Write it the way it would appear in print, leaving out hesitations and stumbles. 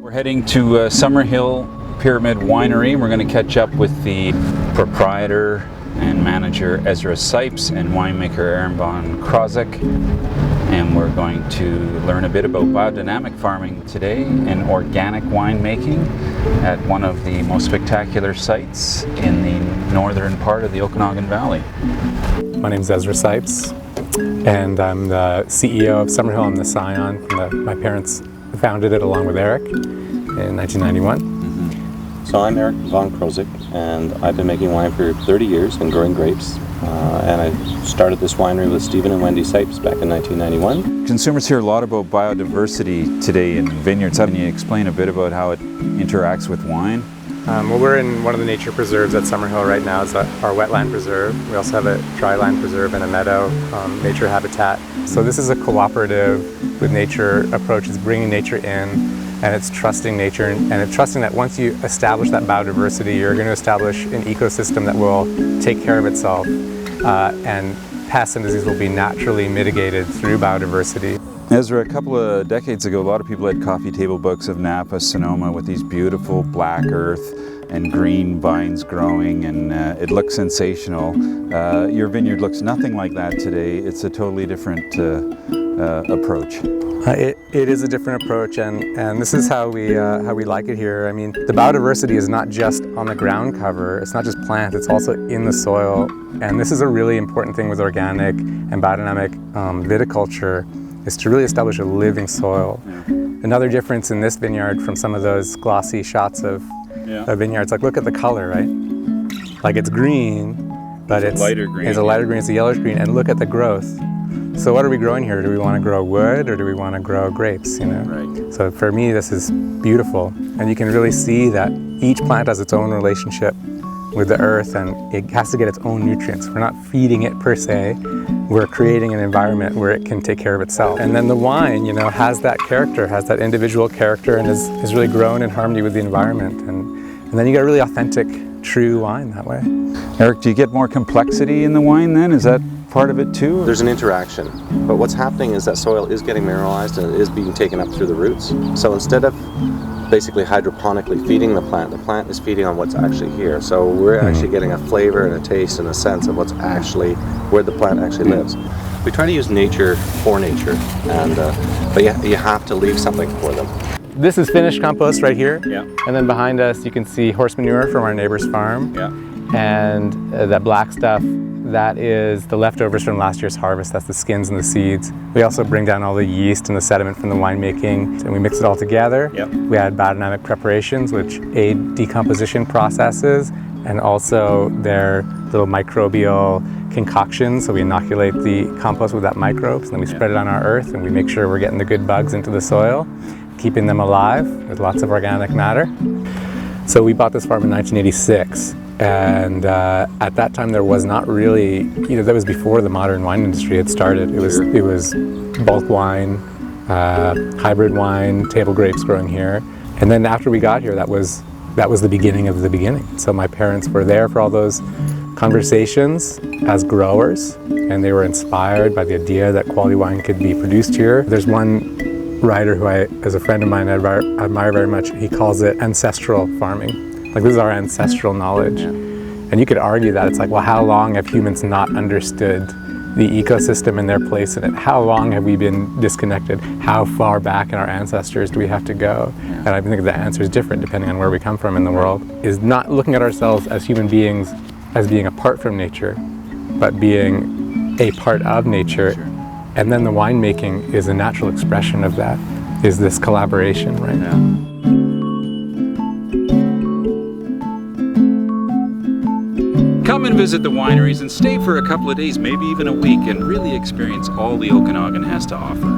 We're heading to Summerhill Pyramid Winery. We're going to catch up with the proprietor and manager Ezra Cipes and winemaker Eric von Krosigk, and we're going to learn a bit about biodynamic farming today and organic winemaking at one of the most spectacular sites in the northern part of the Okanagan Valley. My name is Ezra Cipes, and I'm the CEO of Summerhill. I'm the scion. My parents founded it along with Eric in 1991. So I'm Eric von Krosigk, and I've been making wine for 30 years and growing grapes. And I started this winery with Stephen and Wendy Cipes back in 1991. Consumers hear a lot about biodiversity today in vineyards. Can you explain a bit about how it interacts with wine? Well, we're in one of the nature preserves at Summerhill right now. It's our wetland preserve. We also have a dry land preserve and a meadow nature habitat. So this is a cooperative with nature approach. It's bringing nature in, and it's trusting nature, and it's trusting that once you establish that biodiversity, you're going to establish an ecosystem that will take care of itself, and pests and disease will be naturally mitigated through biodiversity. Ezra, a couple of decades ago, a lot of people had coffee table books of Napa, Sonoma with these beautiful black earth and green vines growing, and it looks sensational. Your vineyard looks nothing like that today. It's a totally different approach. It is a different approach, and this is how we like it here. I mean, the biodiversity is not just on the ground cover. It's not just plants. It's also in the soil, and this is a really important thing with organic and biodynamic viticulture, is to really establish a living soil. Another difference in this vineyard from some of those glossy shots of vineyards, like look at the color, right? Like it's green, but it's lighter green. It's a lighter green. It's a yellowish green, and look at the growth. So what are we growing here? Do we want to grow wood or do we want to grow grapes, you know? Right. So for me, this is beautiful. And you can really see that each plant has its own relationship with the earth, and it has to get its own nutrients. We're not feeding it per se. We're creating an environment where it can take care of itself. And then the wine, you know, has that character, has that individual character, and is really grown in harmony with the environment. And then you get a really authentic, true wine that way. Eric, do you get more complexity in the wine then? Is that part of it too? There's an interaction, but what's happening is that soil is getting mineralized and it is being taken up through the roots. So instead of basically hydroponically feeding the plant is feeding on what's actually here. So we're actually getting a flavor and a taste and a sense of what's actually, where the plant actually lives. We try to use nature for nature, and but you have to leave something for them. This is finished compost right here. Yeah. And then behind us you can see horse manure from our neighbor's farm. Yeah. And that black stuff, that is the leftovers from last year's harvest. That's the skins and the seeds. We also bring down all the yeast and the sediment from the winemaking, and we mix it all together. Yep. We add biodynamic preparations, which aid decomposition processes, and also their little microbial concoctions. So we inoculate the compost with that microbes, and then we spread it on our earth, and we make sure we're getting the good bugs into the soil, keeping them alive with lots of organic matter. So we bought this farm in 1986. And at that time, there was not really, you know, that was before the modern wine industry had started. It was bulk wine, hybrid wine, table grapes growing here. And then after we got here, that was the beginning of the beginning. So my parents were there for all those conversations as growers, and they were inspired by the idea that quality wine could be produced here. There's one writer who as a friend of mine, I admire very much. He calls it ancestral farming. Like, this is our ancestral knowledge. Yeah. And you could argue that it's like, well, how long have humans not understood the ecosystem and their place in it? How long have we been disconnected? How far back in our ancestors do we have to go? Yeah. And I think the answer is different depending on where we come from in the world, is not looking at ourselves as human beings as being apart from nature, but being a part of nature. Sure. And then the winemaking is a natural expression of that, is this collaboration, right? Yeah. Come and visit the wineries and stay for a couple of days, maybe even a week, and really experience all the Okanagan has to offer.